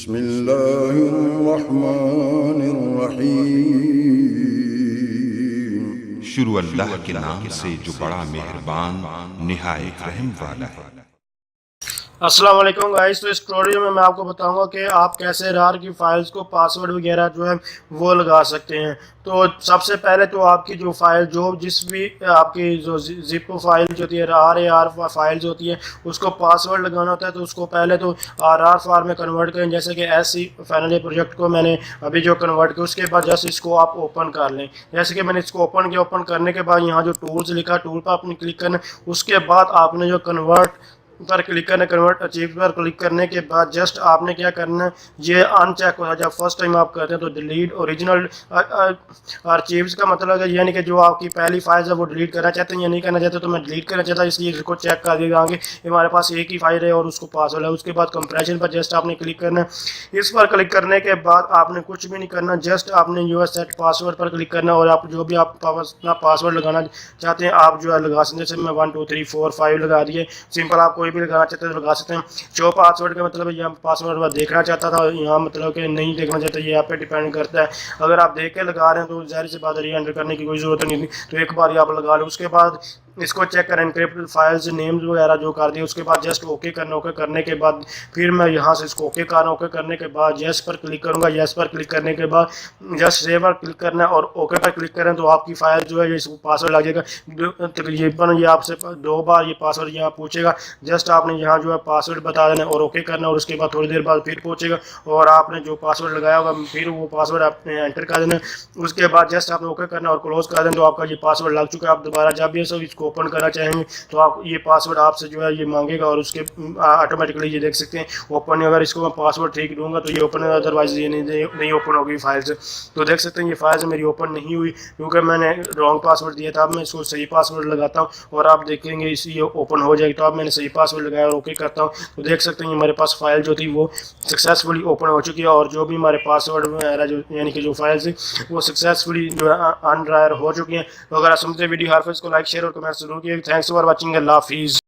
बिस्मिल्लाहिर्रहमानिर्रहीम। शुरू अल्लाह के नाम से जो बड़ा मेहरबान निहायत रहम वाला है। अस्सलाम वालेकुम गाइस। तो इस ट्यूटोरियल में मैं आपको बताऊंगा कि आप कैसे रार की फाइल्स को पासवर्ड वगैरह जो है वो लगा सकते हैं। तो सबसे पहले तो आपकी जो फाइल जिस भी आपकी जो जिप फाइल जो होती है RAR फाइल्स होती है उसको पासवर्ड लगाना होता है। तो उसको पहले तो RR फार में कन्वर्ट करें, जैसे कि SC फाइनली प्रोजेक्ट को मैंने अभी जो कन्वर्ट किया उसके बाद जस्ट इसको आप ओपन कर लें। जैसे कि मैंने इसको ओपन किया, ओपन करने के बाद यहाँ जो टूल्स लिखा टूल पर आपने क्लिक करना, उसके बाद आपने जो कन्वर्ट पर क्लिक करना, कन्वर्ट अचीव पर क्लिक करने के बाद जस्ट आपने क्या करना है, ये अनचेक होता है। जब फर्स्ट टाइम आप करते हैं तो डिलीट ओरिजिनल आर्चीव्स का मतलब है यानी कि जो आपकी पहली फाइल है वो डिलीट करना चाहते हैं या नहीं करना चाहते। तो मैं डिलीट करना चाहता, इसलिए इसको चेक कर दिया आगे हमारे पास एक ही फाइल है और उसको पासवर्ड है। उसके बाद कंप्रेशन पर जस्ट आपने क्लिक करना है। इस पर क्लिक करने के बाद आपने कुछ भी नहीं करना, जस्ट आपने जो है सेट पासवर्ड पर क्लिक करना और आप जो भी आप अपना पासवर्ड लगाना चाहते हैं आप जो है लगा सकते हैं। जैसे मैं 1 2 3 4 5 लगा दिए, सिंपल। आप कोई भी लगाना चाहते हैं तो लगा सकते हैं। शो पासवर्ड का मतलब यहाँ पासवर्ड मैं देखना चाहता था, यहाँ मतलब कि नहीं देखना चाहता, ये आप पे डिपेंड करता है। अगर आप देख के लगा रहे हैं तो जाहिर सी बात है री एंटर करने की कोई ज़रूरत नहीं थी, तो एक बार आप लगा लो। उसके बाद इसको चेक करें, एनक्रिप्ट फाइल्स नेम्स वगैरह जो कर दिए, उसके बाद जस्ट ओके करना। ओके करने के बाद फिर मैं यहाँ से इसको ओके करना। ओके करने के बाद यस पर क्लिक करूँगा। यस पर क्लिक करने के बाद जस्ट सेव पर क्लिक करना है और ओके पर क्लिक करें तो आपकी फाइल जो है इसको पासवर्ड लग जाएगा। तकरीबन ये आपसे 2 बार ये पासवर्ड यहाँ पूछेगा, जस्ट आपने यहाँ जो है पासवर्ड बता देना और ओके करना और उसके बाद थोड़ी देर बाद फिर पूछेगा और आपने जो पासवर्ड लगाया होगा फिर वो पासवर्ड आपने एंटर कर देना। उसके बाद जस्ट आपने ओके करना और क्लोज कर देना, तो आपका ये पासवर्ड लग चुका है। आप दोबारा जब ये सब इसको ओपन करना चाहेंगे तो आप ये पासवर्ड आपसे जो है ये मांगेगा और उसके ऑटोमेटिकली ये देख सकते हैं ओपन। अगर इसको मैं पासवर्ड ठीक दूंगा तो ये ओपन है, अदरवाइज ये नहीं ओपन होगी फाइल से। तो देख सकते हैं ये फाइल से मेरी ओपन नहीं हुई क्योंकि मैंने रॉन्ग पासवर्ड दिया था। अब मैं इसको सही पासवर्ड लगाता हूँ और आप देखेंगे इसी ये ओपन हो जाएगी। तो अब मैंने सही पासवर्ड लगाया और ओके करता हूँ तो देख सकते हैं हमारे पास फाइल जो थी वो सक्सेसफुली ओपन हो चुकी है और जो भी हमारे पासवर्ड वगैरह जो यानी कि जो फाइल थी वो सक्सेसफुली जो है अनड्रायर हो चुकी हैं। तो अगर आप समझते वीडियो हर को लाइक शेयर और कमेंट जरूर किए। Thanks for watching. अल्लाह हाफिज़।